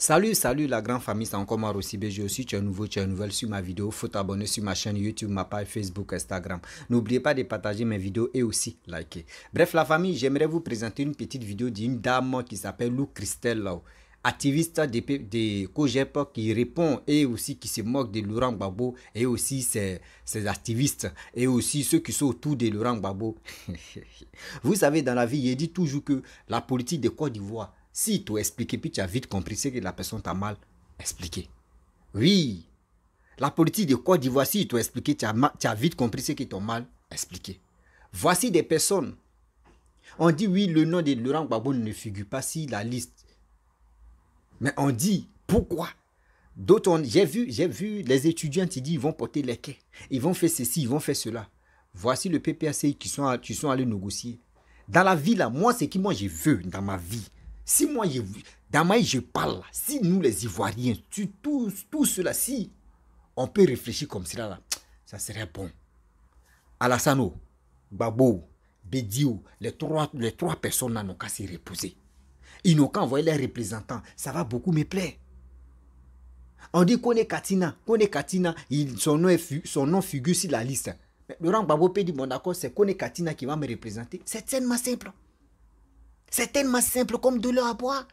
Salut la grande famille, c'est encore moi Rossi BG aussi, tu es nouveau, tu es nouvelle sur ma vidéo, faut t'abonner sur ma chaîne YouTube, ma page Facebook, Instagram. N'oubliez pas de partager mes vidéos et aussi liker. Bref la famille, j'aimerais vous présenter une petite vidéo d'une dame qui s'appelle Lou Christelle, activiste de COJEP qui répond et aussi qui se moque de Laurent Gbagbo et aussi ses activistes et aussi ceux qui sont autour de Laurent Gbagbo. Vous savez, dans la vie, il dit toujours que la politique de Côte d'Ivoire, si tu as expliqué, puis tu as vite compris ce que la personne t'a mal expliqué. Oui, la politique de Côte d'Ivoire, si tu as expliqué, tu as vite compris ce qu'ils t'ont mal expliqué. Voici des personnes. On dit oui, le nom de Laurent Gbagbo ne figure pas sur la liste. Mais on dit, pourquoi? D'autres, j'ai vu les étudiants qui disent ils vont porter les quais, ils vont faire ceci, ils vont faire cela. Voici le PPAC qui sont allés négocier. Dans la vie, là, moi, c'est qui moi je veux dans ma vie. Si moi, dans ma vie, je parle, si nous les Ivoiriens, tout cela, si on peut réfléchir comme cela, là, ça serait bon. Alassano, Gbagbo, Bédio, les trois personnes là n'ont qu'à se reposer. Ils n'ont qu'à envoyer les représentants. Ça va beaucoup me plaire. On dit qu'on est Katina. Son nom figure sur la liste. Mais Laurent Gbagbo peut dire, bon d'accord, c'est qu'on est Katina qui va me représenter. C'est tellement simple. C'est tellement simple comme de l'eau à boire.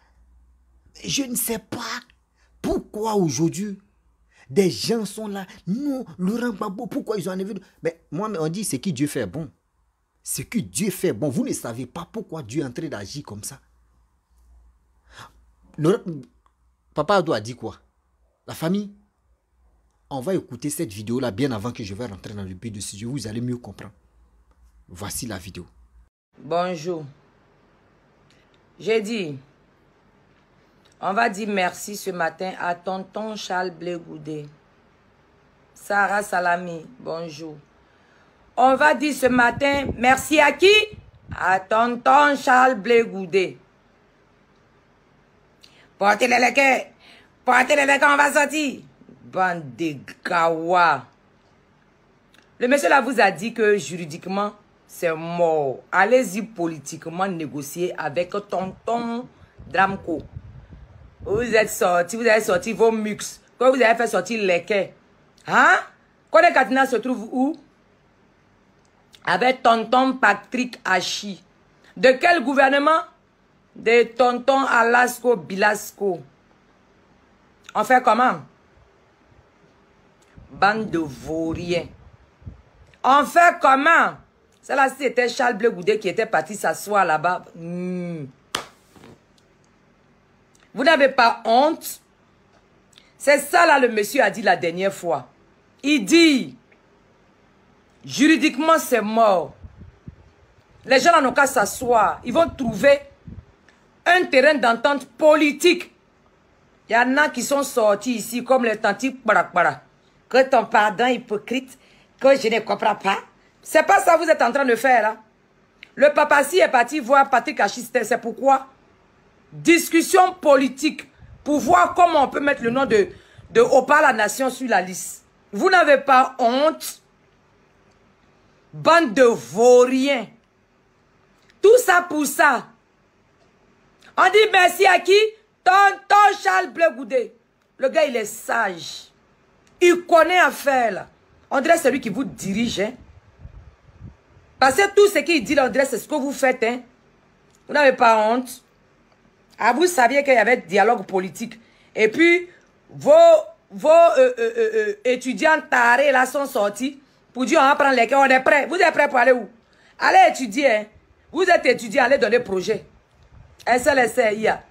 Je ne sais pas pourquoi aujourd'hui des gens sont là. Non, Laurent Gbagbo, pourquoi ils ont enlevé. Mais moi, on dit, c'est qui Dieu fait bon. Ce que Dieu fait bon. Vous ne savez pas pourquoi Dieu est en train d'agir comme ça. Papa Ado a dit quoi? La famille, on va écouter cette vidéo-là bien avant que je vais rentrer dans le but de ce sujet. Vous allez mieux comprendre. Voici la vidéo. Bonjour. J'ai dit, on va dire merci ce matin à tonton Charles Blé Goudé. Sarah Salami, bonjour. On va dire ce matin merci à qui? À tonton Charles Blé Goudé. Portez les lequets, on va sortir. Bande de gawa. Le monsieur là vous a dit que juridiquement, c'est mort. Allez-y politiquement négocier avec tonton Dramco. Vous avez sorti vos mux. Quand vous avez fait sortir les quais. Hein? Kone Katina se trouve où? Avec tonton Patrick Hachi. De quel gouvernement? De tonton Alasco Bilasco. On fait comment? Bande de vauriens. On fait comment? Celle-là, c'était Charles Blé Goudé qui était parti s'asseoir là-bas. Vous n'avez pas honte? C'est ça là le monsieur a dit la dernière fois. Il dit, juridiquement c'est mort. Les gens n'ont qu'à s'asseoir. Ils vont trouver un terrain d'entente politique. Il y en a qui sont sortis ici comme les tantis Kparakpara. Que ton pardon hypocrite, que je ne comprends pas. C'est pas ça que vous êtes en train de faire là. Le papaci est parti voir Patrick Hachi, c'est pourquoi? Discussion politique pour voir comment on peut mettre le nom de Opa la Nation sur la liste. Vous n'avez pas honte? Bande de vauriens. Tout ça pour ça. On dit merci à qui? Tonton Charles Blé Goudé. Le gars, il est sage. Il connaît à faire là. On dirait c'est lui qui vous dirige. Hein? Parce que tout ce qu'il dit là, on dirait c'est ce que vous faites. Hein? Vous n'avez pas honte. Ah, vous saviez qu'il y avait dialogue politique. Et puis, vos étudiants tarés là sont sortis pour dire on va prendre les cas. On est prêts. Vous êtes prêts pour aller où? Allez étudier. Hein? Vous êtes étudiants, allez donner projet. SLSIA.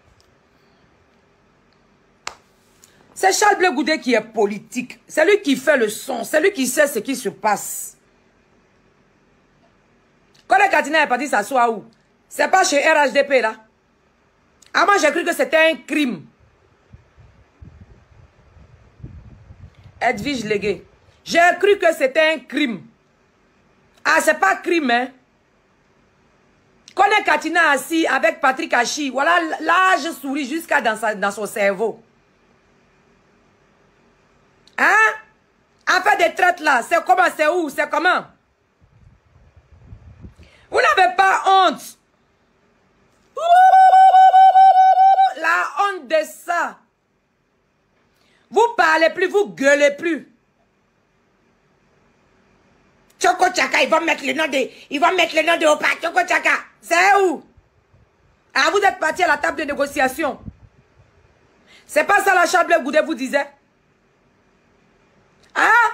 C'est Charles Blé Goudé qui est politique. C'est lui qui fait le son. C'est lui qui sait ce qui se passe. Quand le Katina est parti s'asseoir où? C'est pas chez RHDP là. Ah, moi j'ai cru que c'était un crime. Edwige Légué. J'ai cru que c'était un crime. Ah, c'est pas crime, hein. Quand le Katina assis avec Patrick Hachi, voilà, là je souris jusqu'à dans son cerveau. Hein? Affaire des traites là, c'est comment, c'est où, c'est comment? Vous n'avez pas honte. La honte de ça. Vous parlez plus, vous gueulez plus. Choco Chaka, ils vont mettre le nom de Opa. Choco Chaka, c'est où? Ah, vous êtes parti à la table de négociation. C'est pas ça la Chablais Goudet vous disait? Hein?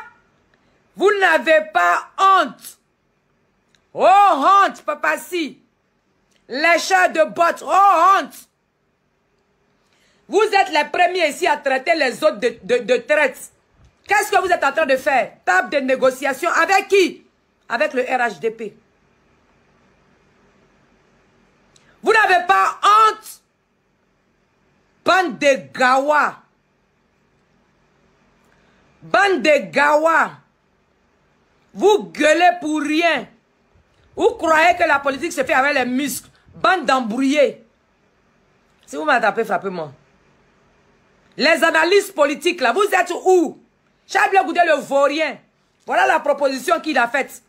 Vous n'avez pas honte. Oh, honte, papa si. Lécheur de bottes, oh, honte. Vous êtes les premiers ici à traiter les autres de traite. Qu'est-ce que vous êtes en train de faire? Table de négociation avec qui? Avec le RHDP. Vous n'avez pas honte? Bande de gawa. Bande de gawa. Vous gueulez pour rien. Vous croyez que la politique se fait avec les muscles. Bande d'embrouillés. Si vous m'attrapez, frappez-moi. Les analystes politiques, là, vous êtes où? Chablais Goudet le vaurien. Voilà la proposition qu'il a faite.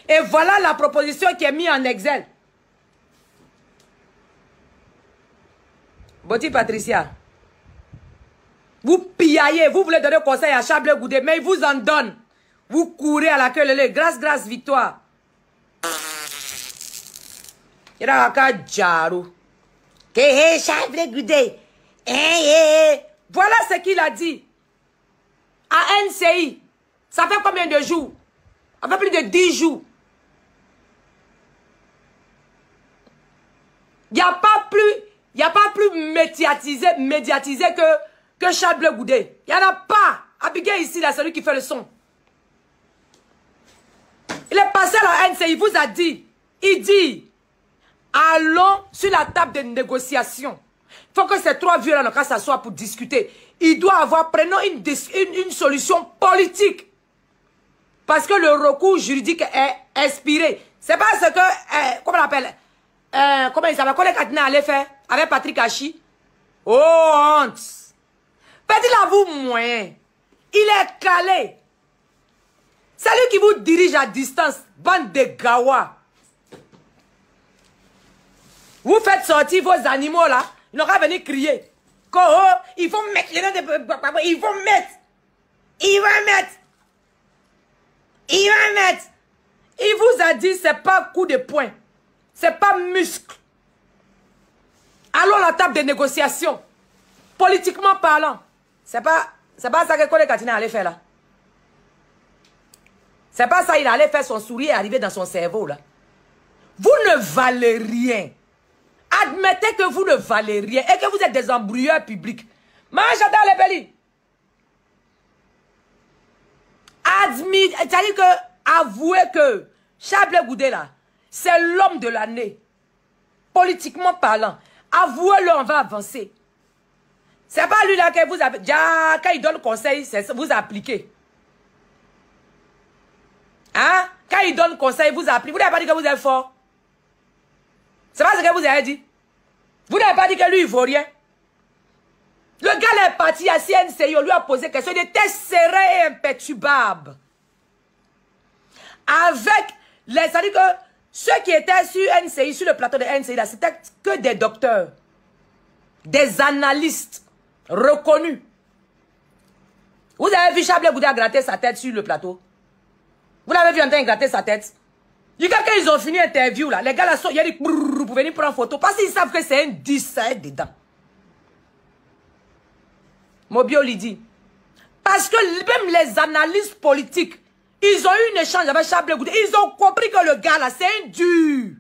Et voilà la proposition qui est mise en exil. Boti Patricia. Vous piaillez, vous voulez donner conseil à Chablais Goudet, mais il vous en donne. Vous courez à la queue lele. Grâce, grâce, victoire. Il a un jarou. Chablais Goudet. Voilà ce qu'il a dit. À NCI. Ça fait combien de jours? Ça fait plus de 10 jours. Il n'y a pas plus médiatisé que Chablais Goudet. Il n'y en a pas. Abigail ici, là, celui qui fait le son. Il est passé à la NCI, il vous a dit. Il dit, allons sur la table de négociation. Il faut que ces trois vieux-là n'ont qu'à s'asseoir pour discuter. Il doit avoir, prenons une solution politique. Parce que le recours juridique est expiré. C'est pas ce que, comment on appelle, comment il s'appelle, Kole Katina allait faire avec Patrick Hachi. Oh, honte. Petit l'avoue moyen. Il est calé. C'est lui qui vous dirige à distance. Bande de gawa. Vous faites sortir vos animaux là. Ils n'auront qu'à venir crier. Il faut mettre les noms de... Il faut mettre. Il vous a dit c'est pas coup de poing. C'est pas muscle. Allons à la table de négociation. Politiquement parlant. C'est pas ça que Kole Katina allait faire là. C'est pas ça, il allait faire son sourire arriver dans son cerveau là. Vous ne valez rien. Admettez que vous ne valez rien et que vous êtes des embrouilleurs publics. Moi, j'adore les bellis. C'est-à-dire que, avouez que Chablais Goudet là, c'est l'homme de l'année. Politiquement parlant. Avouez-le, on va avancer. C'est pas lui là que vous avez... Déjà, quand il donne conseil, vous appliquez. Hein? Quand il donne conseil, vous appliquez. Vous n'avez pas dit que vous êtes fort. C'est pas ce que vous avez dit. Vous n'avez pas dit que lui, il vaut rien. Le gars est parti à CNCI, on lui a posé question. Il était serré et imperturbable. Avec les... C'est-à-dire que ceux qui étaient sur NCI, sur le plateau de NCI, c'était que des docteurs. Des analystes reconnus. Vous avez vu Chablais Goudet gratter sa tête sur le plateau? Vous l'avez vu en train de gratter sa tête? Quand ils ont fini l'interview, là, les gars là sont, il y a dit pour venir prendre photo. Parce qu'ils savent que c'est un 10 dedans. Mobio lui dit. Parce que même les analystes politiques, ils ont eu un échange avec Chablais Goudet. Ils ont compris que le gars là, c'est un dur.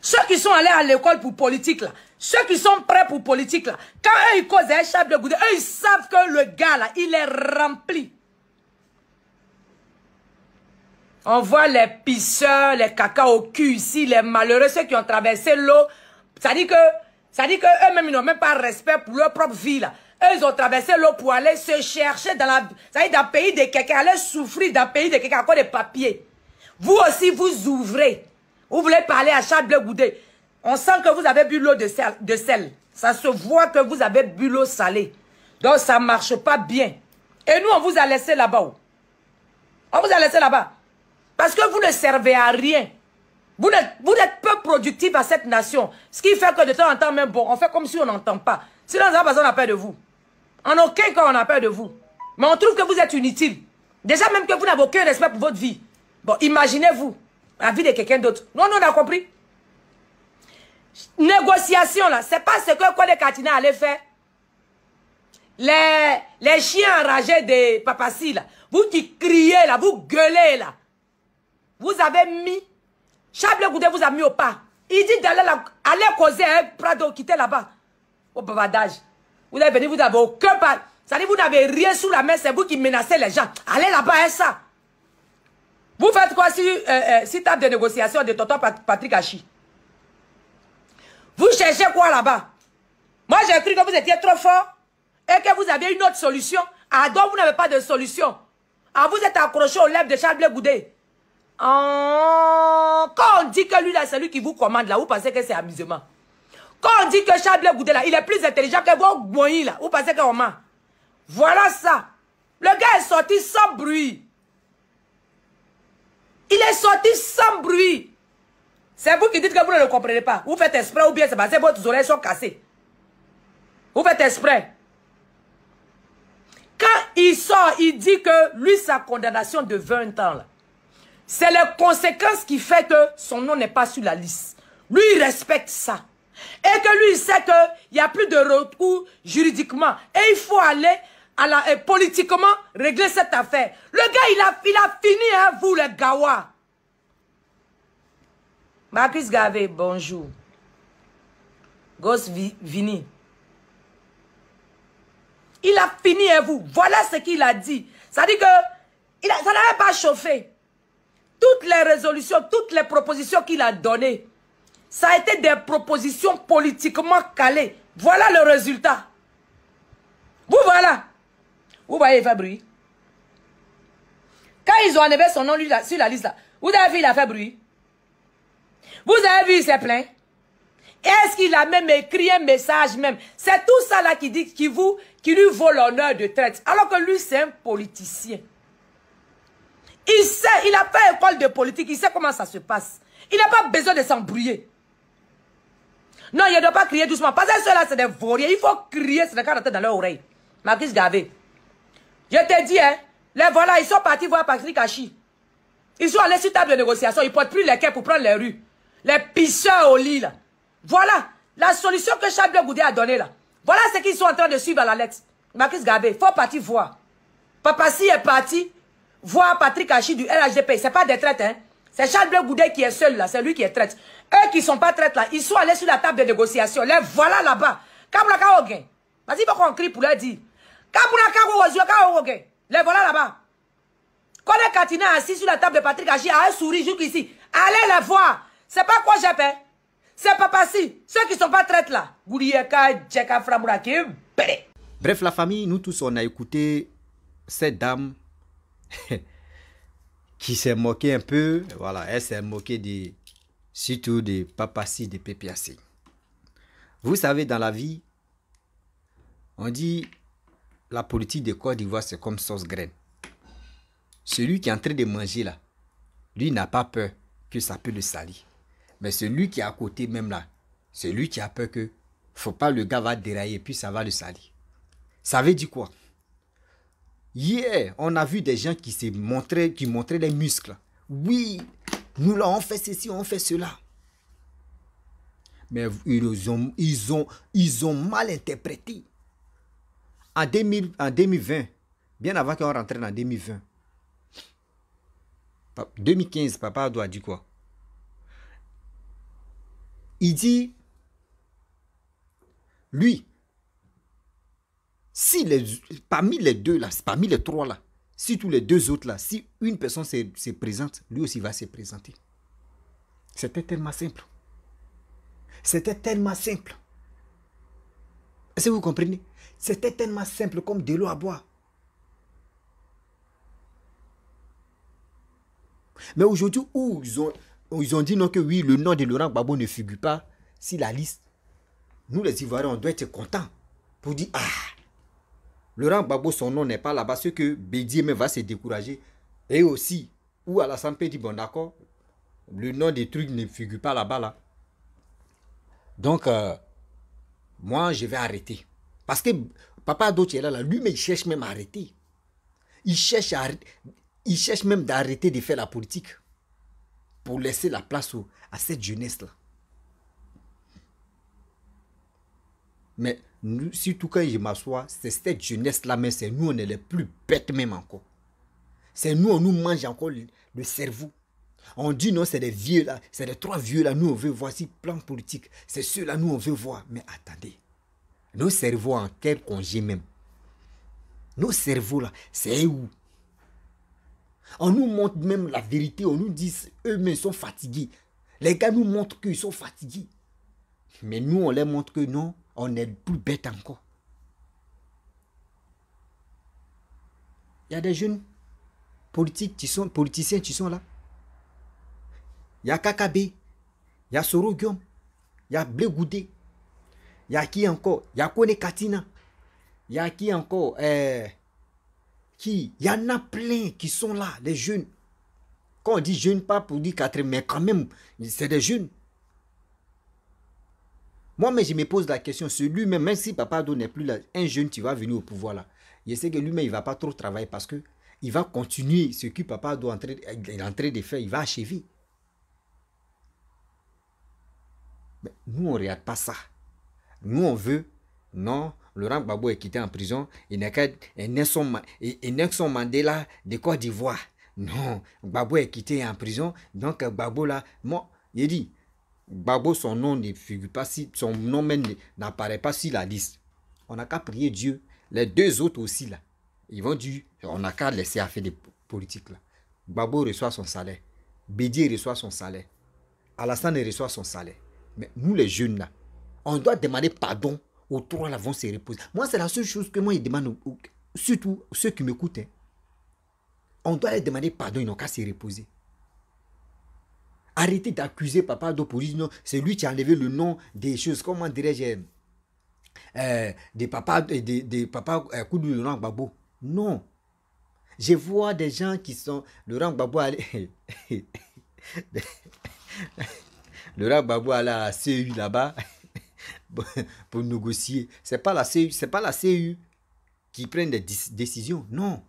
Ceux qui sont allés à l'école pour politique là, ceux qui sont prêts pour politique là, quand eux ils causent un Chablais Goudet, eux ils savent que le gars là, il est rempli. On voit les pisseurs, les caca au cul ici, les malheureux, ceux qui ont traversé l'eau. Ça dit que eux-mêmes, ils n'ont même pas respect pour leur propre vie, là. Eux, ils ont traversé l'eau pour aller se chercher dans le pays de quelqu'un, aller souffrir dans le pays de quelqu'un, encore des papiers. Vous aussi, vous ouvrez. Vous voulez parler à Chablais Goudet. On sent que vous avez bu l'eau de sel. Ça se voit que vous avez bu l'eau salée. Donc, ça ne marche pas bien. Et nous, on vous a laissé là-bas. On vous a laissé là-bas. Parce que vous ne servez à rien. Vous êtes peu productif à cette nation. Ce qui fait que de temps en temps, même bon, on fait comme si on n'entend pas. Sinon, on n'a peur de vous. En aucun cas, on a peur de vous. Mais on trouve que vous êtes inutile. Déjà, même que vous n'avez aucun respect pour votre vie. Bon, imaginez-vous la vie de quelqu'un d'autre. Non, on a compris. Négociation, là, c'est pas ce que Kone Katina allait faire. Les chiens enragés de Papassi, là. Vous qui criez, là, vous gueulez, là. Vous avez mis... Chablé Goudé vous a mis au pas. Il dit d'aller aller causer un Prado, quitter là-bas. Au bavardage. Vous avez venu, vous n'avez aucun pas. Ça dit, vous n'avez rien sous la main, c'est vous qui menacez les gens. Allez là-bas, hein, ça. Vous faites quoi si table de négociation de tonton Patrick Hachi? Vous cherchez quoi là-bas? Moi, j'ai cru que vous étiez trop fort et que vous aviez une autre solution. Ah, donc vous n'avez pas de solution. Ah, vous êtes accroché aux lèvres de Charles Goudé. Oh, quand on dit que lui, là, c'est lui qui vous commande, là, vous pensez que c'est amusement. Quand on dit que Charles Goudé, là, il est plus intelligent que vos moyens, là, vous pensez qu'on ment. Voilà ça. Le gars est sorti sans bruit. Il est sorti sans bruit. C'est vous qui dites que vous ne le comprenez pas. Vous faites exprès ou bien c'est parce que vos oreilles sont cassées. Vous faites exprès. Quand il sort, il dit que lui, sa condamnation de 20 ans, là, c'est les conséquences qui fait que son nom n'est pas sur la liste. Lui, il respecte ça. Et que lui, il sait qu'il n'y a plus de recours juridiquement. Et il faut aller politiquement régler cette affaire. Le gars, il a fini, hein, vous, les Gawa. Marcus Gavé, bonjour. Ghost Vini. Il a fini, hein, vous. Voilà ce qu'il a dit. Ça dit que ça n'avait pas chauffé. Toutes les résolutions, toutes les propositions qu'il a données, ça a été des propositions politiquement calées. Voilà le résultat. Vous voilà. Vous voyez, Fabri. Quand ils ont enlevé son nom lui, là, sur la liste, là, vous avez vu, il a fait bruit. Vous avez vu, il s'est plaint. Est-ce qu'il a même écrit un message même? C'est tout ça là qui dit, qui lui vaut l'honneur de traite. Alors que lui, c'est un politicien. Il sait, il a fait école de politique, il sait comment ça se passe. Il n'a pas besoin de s'embrouiller. Non, il ne doit pas crier doucement. Parce que ceux-là, c'est des vauriens. Il faut crier, c'est des cas dans leur oreille. Marcus Gavé. Je te dis, hein, les voilà, ils sont partis voir Patrick Hachi. Ils sont allés sur table de négociation. Ils ne portent plus les quais pour prendre les rues. Les pisseurs au lit, là. Voilà la solution que Charles Goudé a donnée, là. Voilà ce qu'ils sont en train de suivre à la lettre. Marcus Gavé, il faut partir voir. Papassi est parti voir Patrick Hachi du LHDP. Ce n'est pas des traites, hein. C'est Charles Goudé qui est seul, là. C'est lui qui est traite. Eux qui ne sont pas traites, là, ils sont allés sur la table de négociation. Les voilà là-bas. Vas-y, pourquoi on crie pour leur dire. Les voilà là-bas. Quand les Katina assis sur la table de Patrick Hachi a un sourire jusqu'ici. Allez les voir. C'est pas quoi j'ai fait. C'est pas passé. Ceux qui ne sont pas traites là. Bref, la famille, nous tous, on a écouté cette dame qui s'est moquée un peu. Voilà, elle s'est moquée surtout des Papassi, des Pépiassi. Vous savez, dans la vie, on dit la politique de Côte d'Ivoire, c'est comme sauce graine. Celui qui est en train de manger là, lui n'a pas peur que ça peut le salir. Mais celui qui est à côté même là, c'est lui qui a peur que faut pas le gars va dérailler puis ça va le salir. Ça veut dire quoi? Hier, on a vu des gens qui montraient les muscles. Oui, nous là on fait ceci, on fait cela. Mais ils ont mal interprété. En 2020, bien avant qu'on rentre en 2020, 2015, Papa Ado a dit quoi? Il dit, lui, si parmi les deux là, parmi les trois là, si tous les deux autres là, si une personne se présente, lui aussi va se présenter. C'était tellement simple. C'était tellement simple. Est-ce que vous comprenez? C'était tellement simple comme de l'eau à boire. Mais aujourd'hui, où ils ont dit non que oui, le nom de Laurent Gbagbo ne figure pas sur la liste. Nous les Ivoiriens, on doit être contents pour dire, ah, Laurent Gbagbo, son nom n'est pas là-bas, ce que Bédié même va se décourager. Et aussi, où Alassane peut dire, bon d'accord, Le nom des trucs ne figure pas là-bas, là. Donc, moi, je vais arrêter. Parce que Papa Ado Tchela, là, lui-même, il cherche même à arrêter. Il cherche même d'arrêter de faire la politique pour laisser la place à cette jeunesse-là. Mais nous, surtout quand je m'assois, c'est cette jeunesse-là, mais c'est nous, on est les plus bêtes même encore. C'est nous, on nous mange encore le cerveau. On dit non, c'est des vieux là, c'est des 3 vieux là, nous on veut voir si plan politique. C'est ceux-là, nous on veut voir. Mais attendez, nos cerveaux en quel congé même? Nos cerveaux là, c'est où? On nous montre même la vérité, on nous dit eux-mêmes sont fatigués. Les gars nous montrent qu'ils sont fatigués. Mais nous, on leur montre que non, on est plus bête encore. Il y a des jeunes politiciens qui sont là. Il y a Kakabe, il y a Soro Guillaume, il y a Blé Goudé, il y a qui encore? Il y a Kone Katina, il y a qui encore? Il y en a plein qui sont là, les jeunes. Quand on dit jeunes, pas pour dire 4, mais quand même, c'est des jeunes. Moi, mais je me pose la question, celui-même, même si Papa Ado n'est plus là, un jeune qui va venir au pouvoir là, je sais que lui-même, il ne va pas trop travailler parce que il va continuer ce que Papa Ado est en train de faire, il va achever. Mais nous, on ne regarde pas ça. Nous, on veut, non, Laurent Gbagbo est quitté en prison, il n'est qu'un Nelson Mandela de Côte d'Ivoire. Non, Gbagbo est quitté en prison, donc Gbagbo là, moi, il dit, Gbagbo, son nom ne figure pas, son nom même n'apparaît pas sur la liste. On n'a qu'à prier Dieu. Les 2 autres aussi là, ils vont dire, on n'a qu'à laisser à faire des politiques là. Gbagbo reçoit son salaire, Bédié reçoit son salaire, Alassane reçoit son salaire. Mais nous les jeunes là, on doit demander pardon aux 3 là vont se reposer. Moi c'est la seule chose que moi je demande, surtout ceux qui m'écoutent. Hein. On doit leur demander pardon, ils n'ont qu'à se reposer. Arrêtez d'accuser Papa Ado pour dire non, c'est lui qui a enlevé le nom des choses, comment dirais-je, des papas Koudou Laurent Gbagbo. Non. Je vois des gens qui sont Laurent Gbagbo Laurent Gbagbo à la CEU là-bas pour négocier. C'est pas la CEU qui prend des décisions. Non.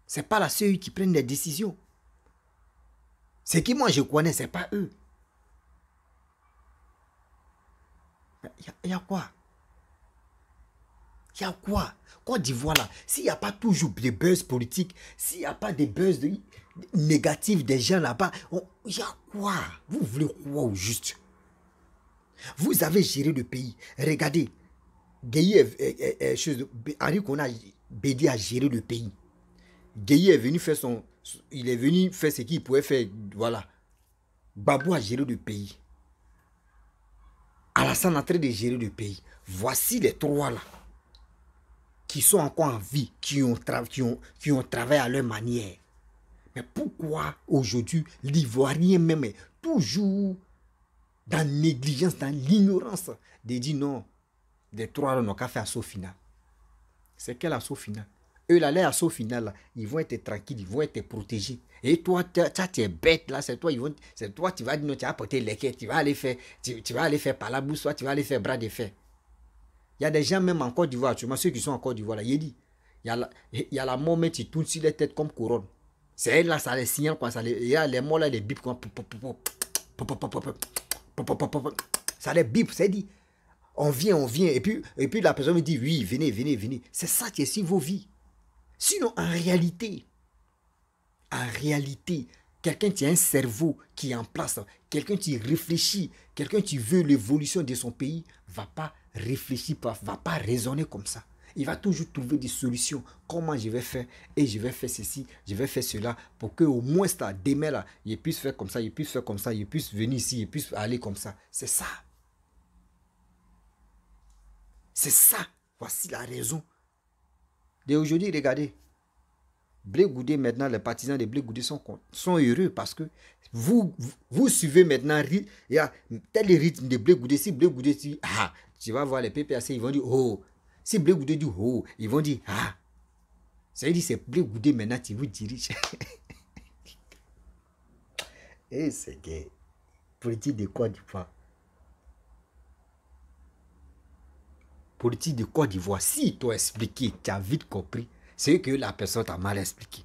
C'est pas la CEU qui prend des décisions. Ce qui moi je connais, c'est pas eux. Il y a quoi? Il y a quoi? Côte d'Ivoire là, s'il n'y a pas toujours des buzz politiques, s'il n'y a pas des buzz négatifs des gens là-bas, il y a quoi? Vous voulez quoi au juste? Vous avez géré le pays. Regardez, Henri Kona Bédi a géré le pays. Gueye est venu faire il est venu faire ce qu'il pouvait faire. Voilà. Gbagbo a géré le pays. Alassane est en train de gérer le pays. Voici les 3 là qui sont encore en vie, qui ont travaillé à leur manière. Mais pourquoi aujourd'hui l'Ivoirien même est toujours dans la négligence, dans l'ignorance de dire non, les 3 là n'ont qu'à faire assaut final. C'est quel assaut final? Eux là, les assauts final là, ils vont être tranquilles, ils vont être protégés. Et toi, tu es bête là, c'est toi tu vas dire non, tu vas porter les quais, tu vas aller faire par la bouche, soit tu vas aller faire bras de fer. Il y a des gens même en Côte d'Ivoire, ceux qui sont en Côte d'Ivoire là, il y a la mort mais qui tourne sur les têtes comme couronne. C'est elle là, ça les signale quoi, il y a les morts là, les bips quoi. Ça les bip, c'est dit. On vient, et puis la personne me dit oui, venez. C'est ça qui est sur vos vies. Sinon, en réalité, quelqu'un qui a un cerveau qui est en place, quelqu'un qui réfléchit, quelqu'un qui veut l'évolution de son pays, va pas réfléchir, va pas raisonner comme ça. Il va toujours trouver des solutions. Comment je vais faire? Et je vais faire ceci, je vais faire cela, pour que au moins ça, demain là, il puisse faire comme ça, il puisse faire comme ça, il puisse venir ici, il puisse aller comme ça. C'est ça. C'est ça. Voici la raison. Et aujourd'hui, regardez, Blé Goudé, maintenant, les partisans de Blé Goudé sont heureux parce que vous suivez maintenant, il y a tel rythme de Blé Goudé. Si Blé Goudé dit, ah, tu vas voir les PPAC, ils vont dire, oh. Si Blé Goudé dit, oh, ils vont dire, ah. Ça veut dire, c'est Blé Goudé maintenant qui vous dirige. Et c'est que politique de Côte d'Ivoire. Politique de Côte d'Ivoire, si tu as expliqué, tu as vite compris, c'est que la personne t'a mal expliqué.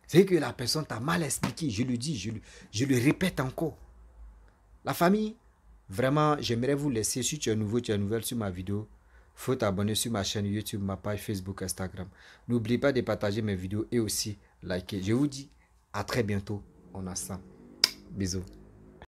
C'est que la personne t'a mal expliqué. Je le dis, je le répète encore. La famille, vraiment, j'aimerais vous laisser. Si tu es nouveau, tu es nouvelle sur ma vidéo, faut t'abonner sur ma chaîne YouTube, ma page Facebook, Instagram. N'oubliez pas de partager mes vidéos et aussi liker. Je vous dis à très bientôt. On a ça. Bisous.